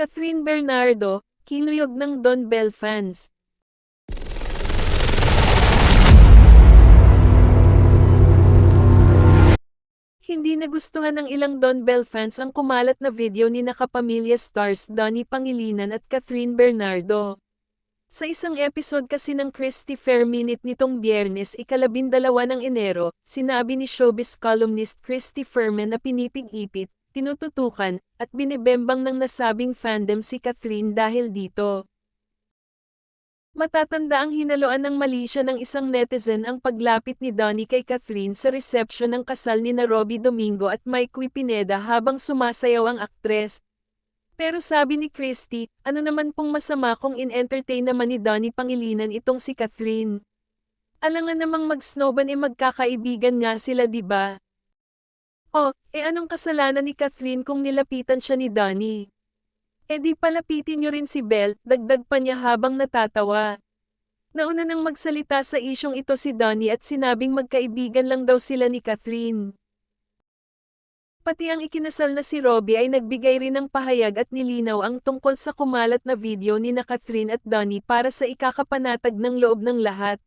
Catherine Bernardo, kinuyog ng Don Bell fans. Hindi nagustuhan ng ilang Don Bell fans ang kumalat na video ni nakapamilya stars Donnie Pangilinan at Catherine Bernardo. Sa isang episode kasi ng Christy Fair Minute nitong Biyernes ika-12 ng Enero, sinabi ni showbiz columnist Christy Fairman na pinipig-ipit, tinututukan, at binebembang ng nasabing fandom si Catherine dahil dito. Matatanda ang hinaloan ng mali siya ng isang netizen ang paglapit ni Donnie kay Catherine sa reception ng kasal ni na Robbie Domingo at Mikey Pineda habang sumasayaw ang aktres. Pero sabi ni Christy, ano naman pong masama kung in-entertain naman ni Donnie Pangilinan itong si Catherine. Alangan namang mag-snowban magkakaibigan nga sila diba? Oh, anong kasalanan ni Catherine kung nilapitan siya ni Donnie? Di palapitin niyo rin si Belle, dagdag pa niya habang natatawa. Nauna nang magsalita sa isyong ito si Donnie at sinabing magkaibigan lang daw sila ni Catherine. Pati ang ikinasal na si Robbie ay nagbigay rin ng pahayag at nilinaw ang tungkol sa kumalat na video ni na Catherine at Donnie para sa ikakapanatag ng loob ng lahat.